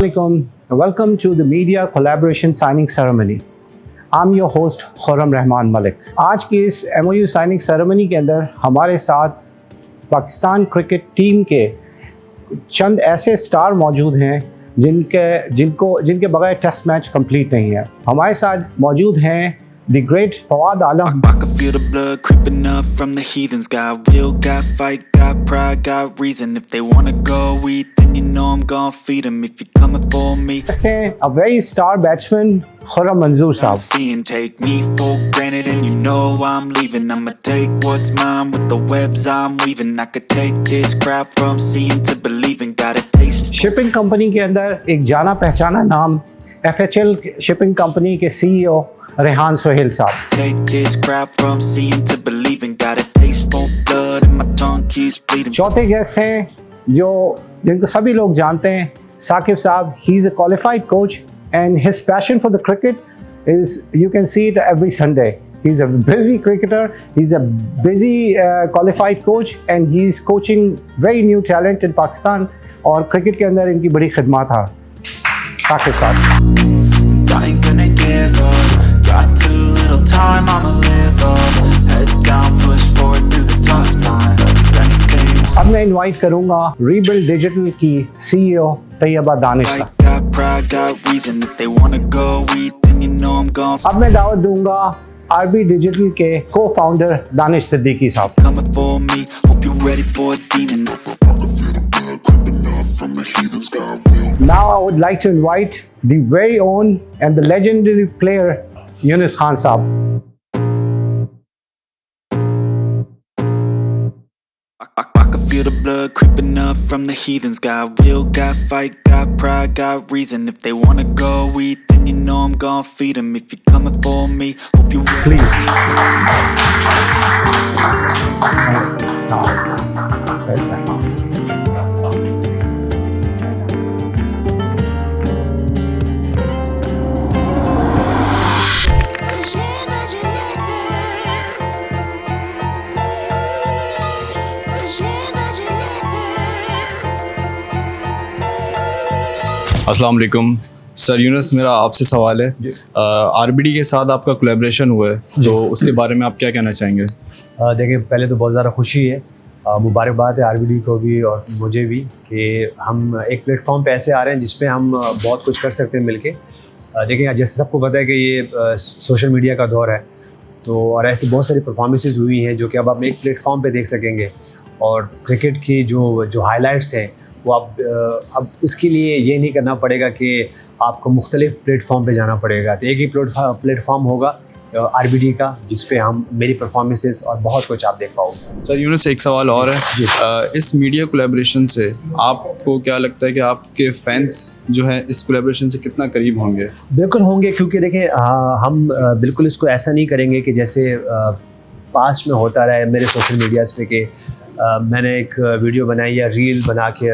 Assalamualaikum. Welcome to the media collaboration signing ceremony. I'm your host Khurram Rahman Malik. आज की इस MOU signing ceremony के अंदर हमारे साथ पाकिस्तान क्रिकेट टीम के चंद ऐसे स्टार मौजूद हैं जिनके बगैर टेस्ट मैच कंप्लीट नहीं है. हमारे साथ मौजूद हैं the great Fawad Alam. I can feel the blood creeping up from the heathens. Got will, got fight, got pride, got reason. If they wanna go eat, then you know I'm gonna feed them. If you're coming for me, a very star batsman Khurram मंजूर I'm साहब. seeing. Take me for granted and you know I'm leaving. I'ma take what's mine with the webs I'm weaving. I could take this crowd from seeing to believing. Got a taste. Shipping company के अंदर एक जाना पहचाना नाम FHL shipping company के CEO Rehan Sohail साहब. Take this crowd from seeing to believing. Got a taste for blood and my tongue keeps bleeding. चौथे guest हैं जिनको सभी लोग जानते हैं, साकिब साहब. He is a qualified coach and his passion for the cricket is you can see it every Sunday. He is a busy cricketer, he is a busy qualified coach and he is coaching very new talent in Pakistan. और cricket के अंदर इनकी बड़ी खिदमत था. साकिब साहब. I ain't gonna give up. Got too little time, I'ma live up. Head down, push forward through the tough times. Anything. अब मैं इनवाइट करूंगा रीबिल्ड डिजिटल की CEO तैयबा दानिश साहब. Got pride, got reason. If they wanna go eat, then you know I'm gone. अब मैं दावत दूंगा RB digital के को-फाउंडर दानिश सिद्दीकी साहब. Coming for me, hope you're ready for a demon. Now I would like to invite the very own and the legendary player Yunus Khan साहब. I can feel the blood creeping up from the heathens. Got will, got fight, got pride, got reason. If they wanna go eat, then you know I'm gonna feed them. If you're coming for me, hope you're ready. Please. अस्सलाम वालेकुम sir. Yunus, मेरा आपसे सवाल है. RBD के साथ आपका collaboration हुआ है, तो उसके बारे में आप क्या कहना चाहेंगे? देखिए, पहले तो बहुत ज़्यादा खुशी है, मुबारकबाद है RBD को भी और मुझे भी कि हम एक प्लेटफॉर्म पे ऐसे आ रहे हैं जिस पे हम बहुत कुछ कर सकते हैं मिलके. देखिए, जैसे सबको पता है कि ये सोशल मीडिया का दौर है, तो और ऐसी बहुत सारी परफॉर्मेंसेस हुई हैं जो कि अब आप एक प्लेटफॉर्म पे देख सकेंगे. और क्रिकेट की जो हाइलाइट्स हैं वो अब इसके लिए ये नहीं करना पड़ेगा कि आपको मुख्तलिफ प्लेटफॉर्म पे जाना पड़ेगा. तो एक ही प्लेटफॉर्म होगा RBD का, जिस पे हम मेरी परफॉर्मेंसेस और बहुत कुछ आप देख पाओगे. सर यूनुस, एक सवाल और है. इस मीडिया कोलैबोरेशन से आपको क्या लगता है कि आपके फैंस जो हैं इस कोलैबोरेशन से कितना करीब होंगे? बिल्कुल होंगे, क्योंकि देखिए हम बिल्कुल इसको ऐसा नहीं करेंगे कि जैसे पास्ट में होता रहा है मेरे सोशल मीडियाज़ पे कि मैंने एक वीडियो बनाई या रील बना के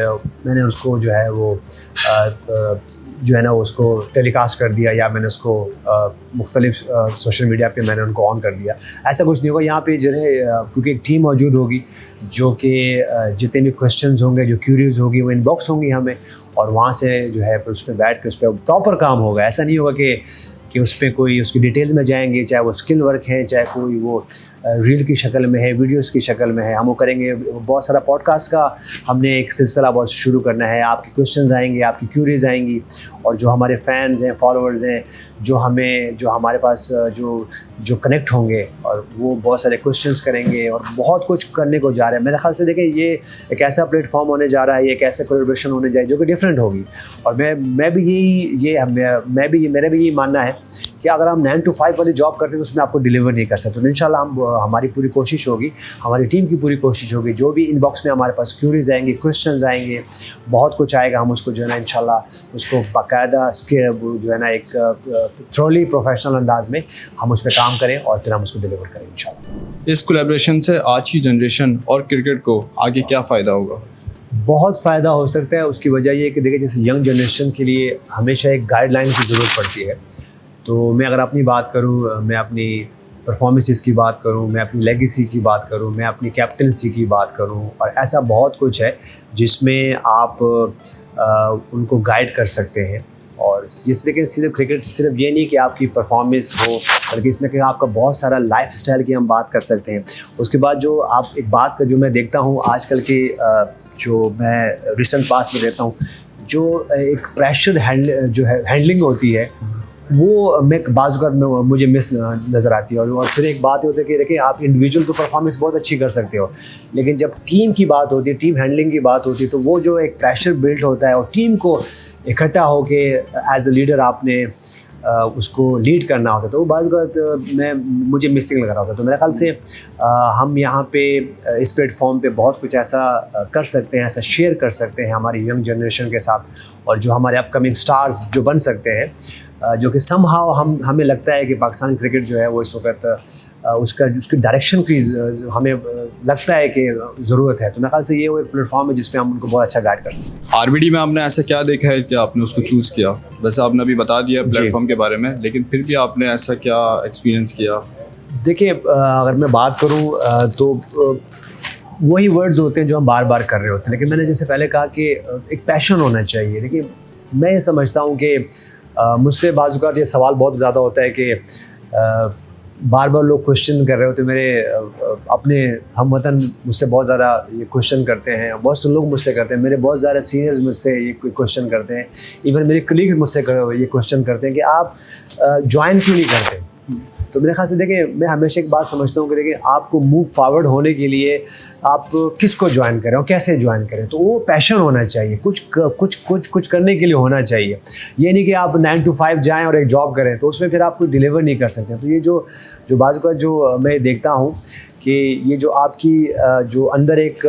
मैंने उसको जो है वो उसको टेलीकास्ट कर दिया, या मैंने उसको मुख्तलिफ सोशल मीडिया पे मैंने उनको ऑन कर दिया. ऐसा कुछ नहीं होगा. यहाँ पे जो है क्योंकि एक टीम मौजूद होगी जो कि जितने भी क्वेश्चंस होंगे, जो क्यूरीज होगी, वो इनबॉक्स होंगी हमें, और वहाँ से जो है उस पर बैठ के उस पर प्रॉपर काम होगा. ऐसा नहीं होगा कि उस पर कोई उसकी डिटेल्स में जाएंगे, चाहे वो स्किल वर्क है, चाहे कोई वो रील की शक्ल में है, वीडियोस की शक्ल में है. हम वो करेंगे. बहुत सारा पॉडकास्ट का हमने एक सिलसिला बहुत शुरू करना है. आपके क्वेश्चंस आएंगे, आपकी क्यूरीज आएंगी, और जो हमारे फैंस हैं, फॉलोअर्स हैं, जो हमारे पास जो कनेक्ट होंगे, और वो बहुत सारे क्वेश्चंस करेंगे और बहुत कुछ करने को जा रहे हैं. मेरे ख्याल से देखें, ये एक ऐसा प्लेटफॉर्म होने जा रहा है, एक ऐसा कोलैबोरेशन होने जा रहा है जो कि डिफरेंट होगी. और मेरा भी यही मानना है कि अगर हम 9 to 5 वाली जॉब करते हैं तो उसमें आपको डिलीवर नहीं कर सकते. तो इंशाल्लाह हमारी पूरी कोशिश होगी, हमारी टीम की पूरी कोशिश होगी, जो भी इनबॉक्स में हमारे पास क्यूरीज आएंगी, क्वेश्चंस आएंगे, बहुत कुछ आएगा, हम उसको जो है ना इंशाल्लाह उसको बाकायदा जो है ना एक थ्रोली प्रोफेशनल अंदाज में हम उस पर काम करें और फिर हम उसको डिलीवर करें इंशाल्लाह. इस कोलैबोरेशन से आज की जनरेशन और क्रिकेट को आगे क्या फ़ायदा होगा? बहुत फ़ायदा हो सकता है. उसकी वजह ये है कि देखिए, जैसे यंग जनरेशन के लिए हमेशा एक गाइडलाइन की ज़रूरत पड़ती है. तो मैं अगर अपनी बात करूँ, मैं अपनी परफॉर्मेंसेस की बात करूँ, मैं अपनी लेगेसी की बात करूँ, मैं अपनी कैप्टनसी की बात करूँ, और ऐसा बहुत कुछ है जिसमें आप उनको गाइड कर सकते हैं। और ये लेकिन सिर्फ क्रिकेट सिर्फ ये नहीं कि आपकी परफॉर्मेंस हो, बल्कि इसमें कि आपका बहुत सारा लाइफ स्टाइल की हम बात कर सकते हैं। उसके बाद जो आप एक बात का जो मैं देखता हूँ आजकल के जो मैं रिसेंट पास्ट में देखता हूँ, जो एक प्रेशर हैंडलिंग होती है वो मैं बाज़ में मुझे मिस नज़र आती है। और फिर एक बात होती है कि देखिए आप इंडिविजुअल तो परफॉर्मेंस बहुत अच्छी कर सकते हो, लेकिन जब टीम की बात होती है, टीम हैंडलिंग की बात होती है, तो वो जो एक प्रेशर बिल्ड होता है और टीम को इकट्ठा होके एज ए लीडर आपने उसको लीड करना होता है, तो वो बाज़ मुझे मिसिंग लग रहा होता है। तो मेरे ख्याल से हम यहाँ पे इस प्लेटफॉर्म पे बहुत कुछ ऐसा कर सकते हैं, ऐसा शेयर कर सकते हैं हमारी यंग जनरेशन के साथ, और जो हमारे अपकमिंग स्टार्स जो बन सकते हैं, जो कि समहाउ हमें लगता है कि पाकिस्तान क्रिकेट जो है वो इस वक्त उसकी डायरेक्शन की हमें लगता है कि ज़रूरत है। तो मेरे ख्याल से ये वो एक प्लेटफॉर्म है जिस पे हम उनको बहुत अच्छा गाइड कर सकते हैं। आरबीडी में आपने ऐसा क्या देखा है कि आपने उसको चूज़ किया? वैसे आपने अभी बता दिया प्लेटफॉर्म के बारे में, लेकिन फिर भी आपने ऐसा क्या एक्सपीरियंस किया? देखिए, अगर मैं बात करूँ तो वही वर्ड्स होते हैं जो हम बार बार कर रहे होते हैं, लेकिन मैंने जैसे पहले कहा कि एक पैशन होना चाहिए। देखिए, मैं ये समझता हूँ कि मुझसे बाज़ ये सवाल बहुत ज़्यादा होता है कि बार बार लोग क्वेश्चन कर रहे होते, मेरे अपने हमवतन मुझसे बहुत ज़्यादा ये क्वेश्चन करते हैं, बहुत से लोग मुझसे करते हैं, मेरे बहुत ज़्यादा सीनियर्स मुझसे ये क्वेश्चन करते हैं, इवन मेरे कलीग्स मुझसे ये क्वेश्चन करते हैं कि आप ज्वाइन क्यों नहीं करते। तो मेरे ख्याल से देखिए, मैं हमेशा एक बात समझता हूँ कि देखिए आपको मूव फॉरवर्ड होने के लिए आप किसको ज्वाइन करें और कैसे ज्वाइन करें, तो वो पैशन होना चाहिए, कुछ करने के लिए होना चाहिए। ये नहीं कि आप 9 to 5 जाएं और एक जॉब करें, तो उसमें फिर आप कोई डिलीवर नहीं कर सकते। तो ये जो बाज़ का जो मैं देखता हूँ कि ये जो आपकी जो अंदर एक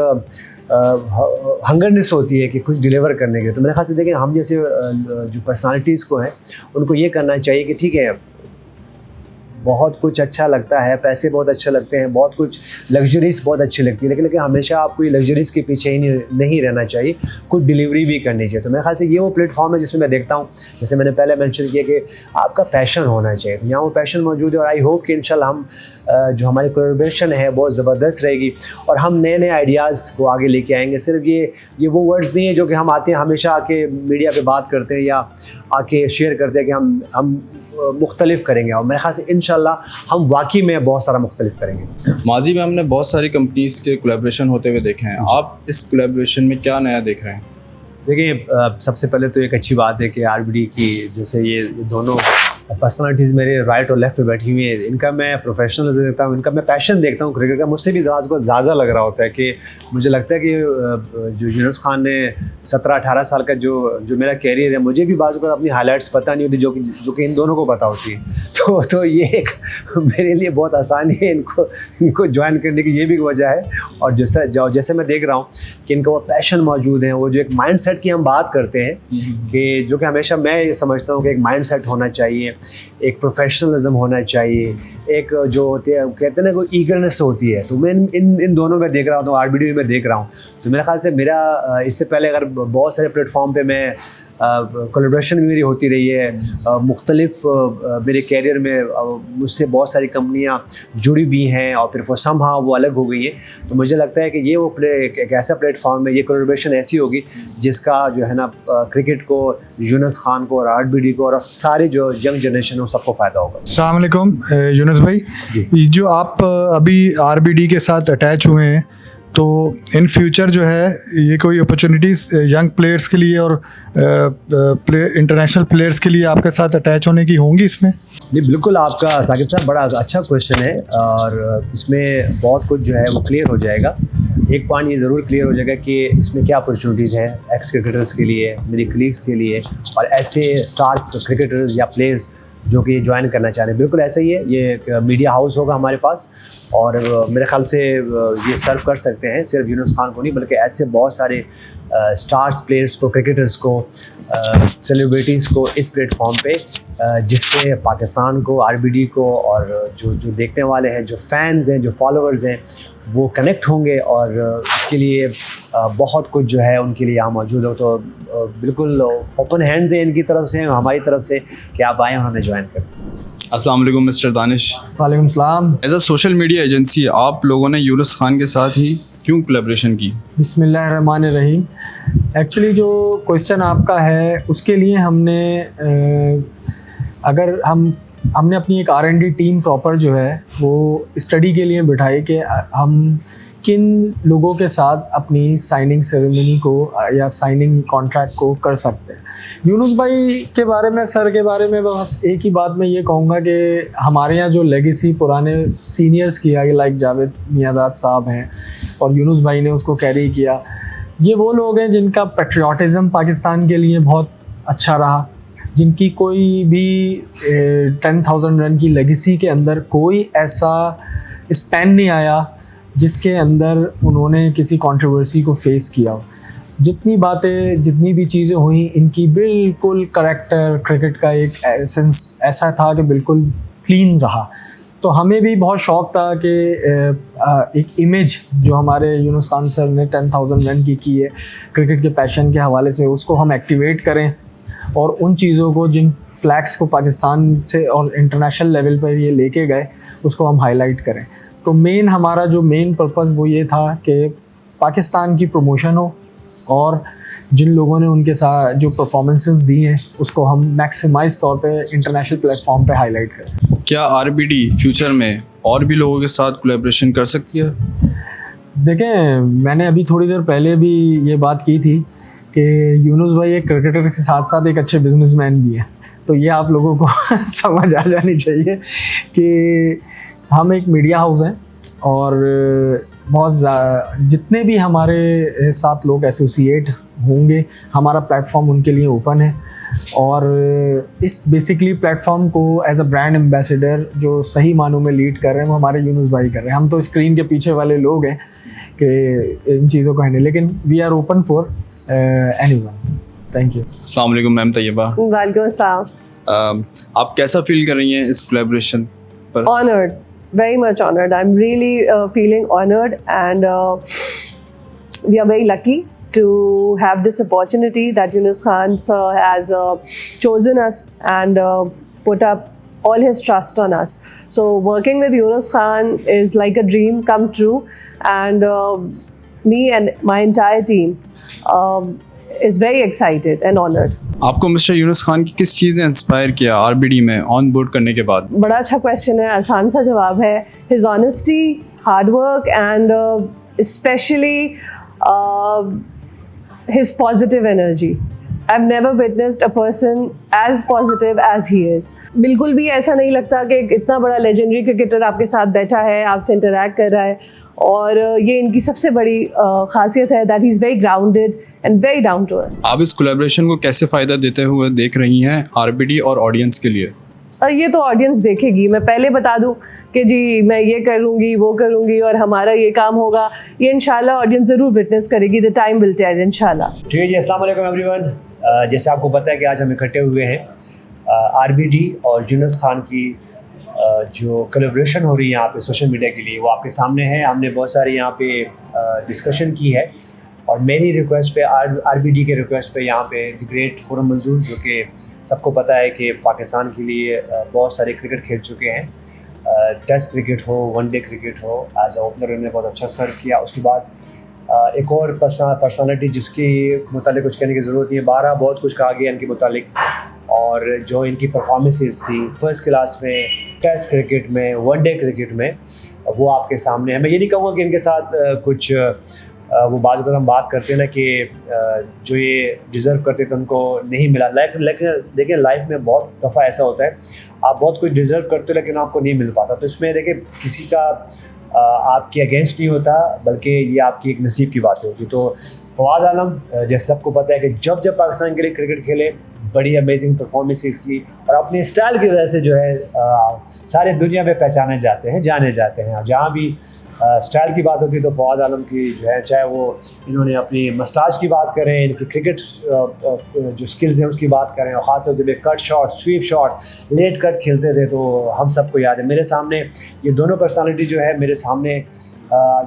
हंगरनेस होती है कि कुछ डिलीवर करने के, तो मेरे ख्याल से देखिए हम जैसे जो पर्सनालिटीज़ को हैं उनको ये करना चाहिए कि ठीक है, बहुत कुछ अच्छा लगता है, पैसे बहुत अच्छे लगते हैं, बहुत कुछ लग्जरीज बहुत अच्छी लगती है, लेकिन हमेशा आपको ये लग्जरीज के पीछे ही नहीं रहना चाहिए, कुछ डिलीवरी भी करनी चाहिए। तो मेरे ख्याल से ये वो प्लेटफॉर्म है जिसमें मैं देखता हूँ, जैसे मैंने पहले मेंशन किया कि आपका पैशन होना चाहिए, तो यहाँ वो पैशन मौजूद है। और आई होप कि इंशाल्लाह हम जो हमारी कोलैबोरेशन है बहुत ज़बरदस्त रहेगी और हम नए नए आइडियाज़ को आगे लेके आएंगे। सिर्फ ये वो वर्ड्स नहीं है जो कि हम आते हैं हमेशा आके मीडिया पे बात करते हैं या आके शेयर करते हैं कि हम मुख्तलिफ करेंगे, और मेरे ख्याल से इंशाल्लाह हम वाकई में बहुत सारा मुख्तलिफ करेंगे। माजी में हमने बहुत सारी कंपनीज़ के कोलैबोरेशन होते हुए देखे हैं, आप इस कोलैबोरेशन में क्या नया देख रहे हैं? देखिए, सबसे पहले तो एक अच्छी बात है कि आरबीडी की जैसे ये दोनों पर्सनालिटीज़ मेरे राइट और लेफ्ट पे बैठी हुई है, इनका मैं प्रोफेशनल देखता हूँ, इनका मैं पैशन देखता हूँ क्रिकेट का। मुझसे भी ज़्यादा लग रहा होता है कि मुझे लगता है कि जो यूनुस खान ने 17-18 साल का जो मेरा कैरियर है, मुझे भी बाज़ को अपनी हाइलाइट्स पता नहीं होती जो कि इन दोनों को पता होती है। तो ये एक मेरे लिए बहुत आसानी है इनको ज्वाइन करने की, ये भी वजह है। और जैसे मैं देख रहा हूँ कि इनका वो पैशन मौजूद है, वो जो एक माइंड सेट की हम बात करते हैं कि जो कि हमेशा मैं ये समझता हूँ कि एक माइंड सेट होना चाहिए, एक प्रोफेशनलिज्म होना चाहिए, एक जो होते हैं कहते हैं ना कोई ईगरनेस होती है। तो मैं इन दोनों में देख रहा हूँ, तो आरबीडी में देख रहा हूँ। तो मेरे ख्याल से मेरा इससे पहले अगर बहुत सारे प्लेटफॉर्म पे मैं कोलैबोरेशन भी मेरी होती रही है, मुख्तलिफ मेरे कैरियर में मुझसे बहुत सारी कंपनियाँ जुड़ी भी हैं और फिर वो समहाउ वो अलग हो गई हैं। तो मुझे लगता है कि ये वो एक ऐसा प्लेटफॉर्म है, ये कोलैबोरेशन ऐसी होगी जिसका जो है ना क्रिकेट को, यूनुस खान को और आरबीडी को और सारे जो यंग जनरेशन है सबको फ़ायदा होगा। अस्सलाम वालेकुम यूनुस भाई, जो आप अभी आरबीडी के साथ अटैच हुए हैं, तो इन फ्यूचर जो है ये कोई अपॉर्चुनिटीज़ यंग प्लेयर्स के लिए और इंटरनेशनल प्लेयर्स के लिए आपके साथ अटैच होने की होंगी इसमें? जी बिल्कुल, आपका साकिब साहब बड़ा अच्छा क्वेश्चन है और इसमें बहुत कुछ जो है वो क्लियर हो जाएगा। एक पॉइंट ये ज़रूर क्लियर हो जाएगा कि इसमें क्या अपॉर्चुनिटीज़ हैं एक्स क्रिकेटर्स के लिए, मेरे कलीग्स के लिए और ऐसे स्टार क्रिकेटर्स या प्लेयर्स जो कि ज्वाइन करना चाह रहे हैं। बिल्कुल ऐसा ही है, ये एक मीडिया हाउस होगा हमारे पास और मेरे ख्याल से ये सर्व कर सकते हैं सिर्फ यूनुस खान को नहीं, बल्कि ऐसे बहुत सारे स्टार्स प्लेयर्स को, क्रिकेटर्स को, सेलिब्रिटीज़ को इस प्लेटफॉर्म पे, जिससे पाकिस्तान को, आरबीडी को और जो देखने वाले हैं, जो फैंस हैं, जो फॉलोअर्स हैं, वो कनेक्ट होंगे और इसके लिए बहुत कुछ जो है उनके लिए यहाँ मौजूद हो। तो बिल्कुल ओपन हैंड्स हैं इनकी तरफ से, हमारी तरफ से कि आप आएँ और हमें ज्वाइन करें। अस्सलाम वालेकुम मिस्टर दानिश। वालेकुम सलाम। As a social media agency आप लोगों ने यूनुस खान के साथ ही क्यों कोलैबोरेशन की? बिस्मिल्लाहिर्रहमानिर्रहीम। एक्चुअली जो क्वेश्चन आपका है उसके लिए अगर हमने अपनी एक R&D टीम प्रॉपर जो है वो स्टडी के लिए बिठाई कि हम किन लोगों के साथ अपनी साइनिंग सेरेमनी को या साइनिंग कॉन्ट्रैक्ट को कर सकते हैं। यूनुस भाई के बारे में, सर के बारे में बस एक ही बात मैं ये कहूँगा कि हमारे यहाँ जो लेगेसी पुराने सीनियर्स किया, लाइक जावेद मियाँदाद साहब हैं और यूनुस भाई ने उसको कैरी किया, ये वो लोग हैं जिनका पेट्रियाटिज़म पाकिस्तान के लिए बहुत अच्छा रहा, जिनकी कोई भी 10,000 रन की लेगेसी के अंदर कोई ऐसा स्पैन नहीं आया जिसके अंदर उन्होंने किसी कंट्रोवर्सी को फेस किया हो। जितनी बातें, जितनी भी चीज़ें हुई, इनकी बिल्कुल करैक्टर, क्रिकेट का एक एसेंस ऐसा था कि बिल्कुल क्लीन रहा। तो हमें भी बहुत शौक़ था कि एक इमेज जो हमारे यूनुस खान सर ने 10,000 रन की है क्रिकेट के पैशन के हवाले से, उसको हम एक्टिवेट करें और उन चीज़ों को, जिन फ्लैग्स को पाकिस्तान से और इंटरनेशनल लेवल पर ये लेके गए, उसको हम हाईलाइट करें। तो हमारा जो मेन पर्पस वो ये था कि पाकिस्तान की प्रमोशन हो और जिन लोगों ने उनके साथ जो परफॉर्मेंसेस दी हैं उसको हम मैक्सिमाइज तौर पे इंटरनेशनल प्लेटफॉर्म पे हाईलाइट करें। क्या RBD फ्यूचर में और भी लोगों के साथ कोलैबोरेशन कर सकती है? देखें, मैंने अभी थोड़ी देर पहले भी ये बात की थी कि यूनुस भाई एक क्रिकेटर के साथ साथ एक अच्छे बिजनेसमैन भी हैं। तो ये आप लोगों को समझ आ जानी चाहिए कि हम एक मीडिया हाउस हैं और जितने भी हमारे साथ लोग एसोसिएट होंगे, हमारा प्लेटफॉर्म उनके लिए ओपन है। और इस बेसिकली प्लेटफॉर्म को एज अ ब्रांड एम्बेसडर जो सही मानों में लीड कर रहे हैं वो हमारे यूनुस भाई कर रहे हैं। हम तो स्क्रीन के पीछे वाले लोग हैं कि इन चीज़ों को हैंडल, लेकिन we are open for anyone. Thank you. अस्सलाम वालेकुम मैम तैयबा। वालेकुम अस्सलाम। आप कैसा फील कर रही हैं इस कोलैबोरेशन पर? Honored, very much honored. I'm really feeling honored, and we are very lucky to have this opportunity that Yunus Khan sir has chosen us and put up all his trust on us. So working with Yunus Khan is like a dream come true, and me and my entire team is very excited and honored. आपको mister Yunus Khan की किस चीज़ ने inspire किया RBD में on board करने के बाद? बड़ा अच्छा क्वेश्चन है, आसान सा जवाब है। His honesty, hard work, and especially his positive energy. I've never witnessed a person as positive as he is. बिल्कुल भी ऐसा नहीं लगता कि इतना बड़ा लेजेंडरी क्रिकेटर आपके साथ बैठा है, आपसे इंटरैक्ट कर रहा है, और ये इनकी सबसे बड़ी खासियत है that he is very grounded and very down to earth. आप इस कोलैबोरेशन को कैसे फ़ायदा देते हुए देख रही हैं RBD और ऑडियंस के लिए? ये तो ऑडियंस देखेगी। मैं पहले बता दूं कि जी मैं ये करूंगी, वो करूंगी और हमारा ये काम होगा, ये इंशाल्लाह ऑडियंस ज़रूर विटनेस करेगी। द टाइम विल टेल इंशाल्लाह। ठीक है जी, अस्सलाम वालेकुम एवरीवन। जैसे आपको पता है कि आज हम इकट्ठे हुए हैं RBD और यूनुस खान की जो कोलैबोरेशन हो रही है यहाँ पे सोशल मीडिया के लिए, वो आपके सामने है। हमने बहुत सारे यहाँ पे डिस्कशन की है और मेरी रिक्वेस्ट पे, RBD के रिक्वेस्ट पे यहाँ पे द ग्रेट खुर्रम मंजूर, जो कि सबको पता है कि पाकिस्तान के लिए बहुत सारे क्रिकेट खेल चुके हैं, टेस्ट क्रिकेट हो, वनडे क्रिकेट हो, एज अ ओपनर उन्होंने बहुत अच्छा सर्व किया। उसके बाद एक और पर्सनालिटी जिसके मुतालिक कुछ कहने की ज़रूरत नहीं है, 12 बहुत कुछ कहा गया इनके मुतालिक, और जो इनकी परफॉर्मेंसेस थी फर्स्ट क्लास में, टेस्ट क्रिकेट में, वनडे क्रिकेट में, वो आपके सामने है। मैं ये नहीं कहूँगा कि इनके साथ कुछ वो बात हम बात करते हैं ना कि जो ये डिज़र्व करते थे उनको नहीं मिला। लेकिन देखिए लाइफ में बहुत दफ़ा ऐसा होता है, आप बहुत कुछ डिज़र्व करते हो लेकिन आपको नहीं मिल पाता। तो इसमें देखिए किसी का आपके अगेंस्ट नहीं होता, बल्कि ये आपकी एक नसीब की बात होगी। तो फवाद आलम, जैसे सबको पता है कि जब पाकिस्तान के लिए क्रिकेट खेले, बड़ी अमेजिंग परफॉर्मेंसेस की और अपने स्टाइल की वजह से जो है सारे दुनिया में पहचाने जाते हैं, जाने जाते हैं। जहाँ भी स्टाइल की बात होती है तो फवाद आलम की जो है, चाहे वो इन्होंने अपनी मस्टाज की बात करें, इनकी क्रिकेट जो स्किल्स हैं उसकी बात करें, और ख़ासतौर जब एक cut shot, sweep shot, late cut खेलते थे तो हम सबको याद है। मेरे सामने ये दोनों पर्सनालिटी जो है मेरे सामने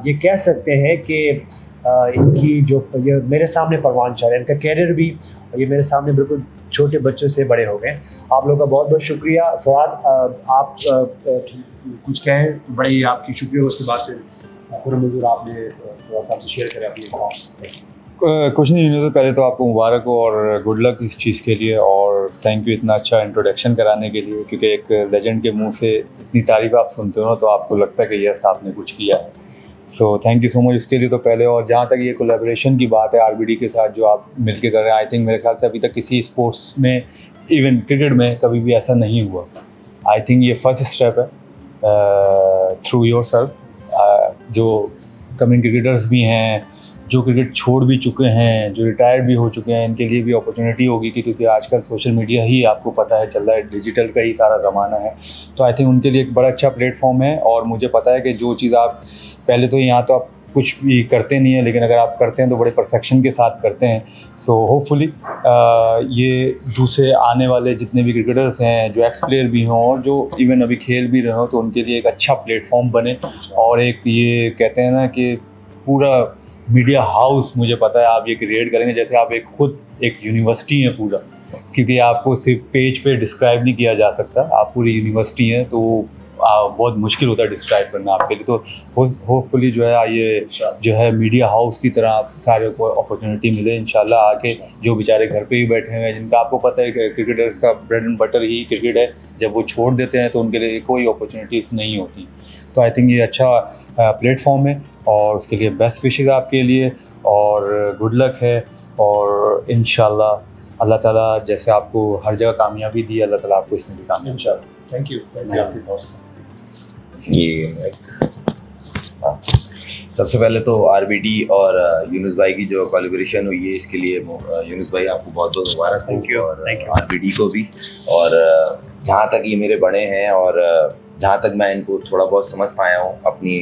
ये कह सकते हैं कि इनकी जो ये मेरे सामने परवान चल रहे हैं, इनका कैरियर भी ये मेरे सामने बिल्कुल छोटे बच्चों से बड़े हो गए। आप लोगों का बहुत बहुत शुक्रिया। फवाद, आप कुछ कहें, बड़ी आपकी शुक्रिया उसके बाद से। खुरम मंजूर, आपने थोड़ा सा आपसे शेयर करें अपनी थॉट्स। कुछ नहीं, तो पहले तो आपको मुबारक हो और गुड लक इस चीज़ के लिए, और थैंक यू इतना अच्छा इंट्रोडक्शन कराने के लिए, क्योंकि एक लेजेंड के मुंह से इतनी तारीफ आप सुनते हो तो आपको लगता है कि यस आपने कुछ किया है। So thank you so much इसके लिए तो पहले। और जहाँ तक ये कोलैबोरेशन की बात है आरबीडी के साथ जो आप मिलके कर रहे हैं, आई थिंक मेरे ख्याल से अभी तक किसी स्पोर्ट्स में, इवन क्रिकेट में, कभी भी ऐसा नहीं हुआ। आई थिंक ये फर्स्ट स्टेप है थ्रू योर सेल्फ। जो कमिंग क्रिकेटर्स भी हैं, जो क्रिकेट छोड़ भी चुके हैं, जो रिटायर्ड भी हो चुके हैं, इनके लिए भी अपॉर्चुनिटी होगी क्योंकि आजकल सोशल मीडिया ही आपको पता है चल रहा है, डिजिटल का ही सारा ज़माना है। तो आई थिंक उनके लिए एक बड़ा अच्छा प्लेटफॉर्म है। और मुझे पता है कि जो चीज़ आप पहले तो यहाँ तो आप कुछ भी करते नहीं हैं, लेकिन अगर आप करते हैं तो बड़े परफेक्शन के साथ करते हैं। सो होपफुली ये दूसरे आने वाले जितने भी क्रिकेटर्स हैं, जो एक्स प्लेयर भी हों और जो इवन अभी खेल भी रहे हो, तो उनके लिए एक अच्छा प्लेटफॉर्म बने। और एक ये कहते हैं ना कि पूरा मीडिया हाउस, मुझे पता है आप ये क्रिएट करेंगे जैसे आप एक खुद एक यूनिवर्सिटी हैं पूरा, क्योंकि आपको सिर्फ पेज पे डिस्क्राइब नहीं किया जा सकता, आप पूरी यूनिवर्सिटी हैं, तो बहुत मुश्किल होता है डिस्क्राइब करना आपके लिए। तो होपफुली जो है ये जो है मीडिया हाउस की तरह आप सारे को अपॉर्चुनिटी मिले इंशाल्लाह। आके जो बेचारे घर पे ही बैठे हुए हैं, जिनका आपको पता है कि क्रिकेटर्स का bread and butter he cricket है, जब वो छोड़ देते हैं तो उनके लिए कोई अपॉर्चुनिटीज़ नहीं होती। तो आई थिंक ये अच्छा प्लेटफॉर्म है और उसके लिए बेस्ट विशेज़ आपके लिए और गुड लक है। और इंशाल्लाह अल्लाह ताला जैसे आपको हर जगह कामयाबी दी, अल्लाह ताला आपको इसमें भी कामयाबी। इंशाल्लाह। थैंक यू आपकी थॉट्स। ये सबसे पहले तो आरबीडी और यूनुस भाई की जो कोलैबोरेशन हुई है, इसके लिए यूनुस भाई आपको बहुत बहुत मुबारक। Thank you. और आरबीडी को भी। और जहाँ तक ये मेरे बड़े हैं और जहाँ तक मैं इनको थोड़ा बहुत समझ पाया हूँ अपनी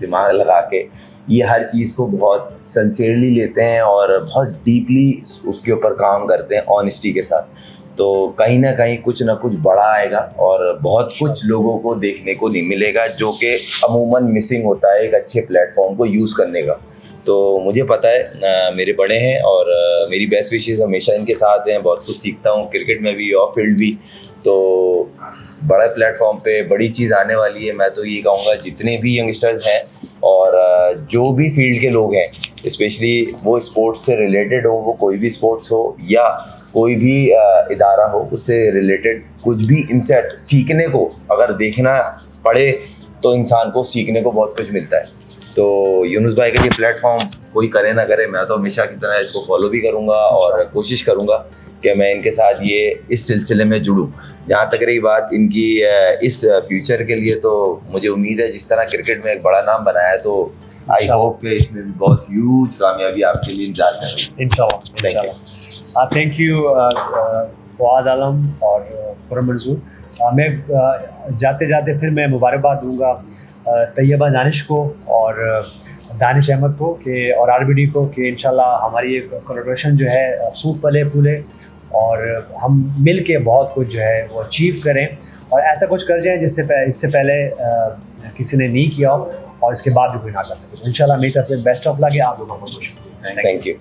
दिमाग लगा के, ये हर चीज़ को बहुत सिंसियरली लेते हैं और बहुत डीपली उसके ऊपर काम करते हैं ऑनेस्टी के साथ। तो कहीं ना कहीं कुछ ना कुछ बड़ा आएगा और बहुत कुछ लोगों को देखने को नहीं मिलेगा, जो कि अमूमन मिसिंग होता है एक अच्छे प्लेटफॉर्म को यूज़ करने का। तो मुझे पता है मेरे बड़े हैं और मेरी बेस्ट विशेज़ हमेशा इनके साथ हैं। बहुत कुछ सीखता हूँ क्रिकेट में भी और फील्ड भी। तो बड़ा प्लेटफॉर्म पे बड़ी चीज़ आने वाली है। मैं तो ये कहूँगा जितने भी यंगस्टर्स हैं और जो भी फील्ड के लोग हैं, स्पेशली वो स्पोर्ट्स से रिलेटेड हो, वो कोई भी स्पोर्ट्स हो या कोई भी इदारा हो, उससे रिलेटेड कुछ भी इनसे सीखने को अगर देखना पड़े तो इंसान को सीखने को बहुत कुछ मिलता है। तो यूनुस भाई का ये प्लेटफॉर्म कोई करे ना करे, मैं तो हमेशा की तरह इसको फॉलो भी करूँगा और कोशिश करूँगा कि मैं इनके साथ ये इस सिलसिले में जुड़ूँ। जहाँ तक रही बात इनकी इस फ्यूचर के लिए, तो मुझे उम्मीद है जिस तरह क्रिकेट में एक बड़ा नाम बनाया है, तो आई होप कि इसमें भी बहुत ह्यूज कामयाबी आपके लिए इंतजार करें इंशाल्लाह। थैंक यू फवाद आलम और खुरम मंजूर। मैं जाते जाते फिर मैं मुबारकबाद दूंगा तैयबा दानिश को और दानिश अहमद को कि और आरबीडी को कि इंशाल्लाह हमारी ये कोलैबोरेशन जो है खूब पले फूले और हम मिल के बहुत कुछ जो है वो अचीव करें और ऐसा कुछ कर जाएं जिससे इससे पहले किसी ने नहीं किया हो और इसके बाद भी कोई ना कर सके। इंशाल्लाह मेरी तरफ से बेस्ट ऑफ लक है। आप लोगों को खुश। Thank you.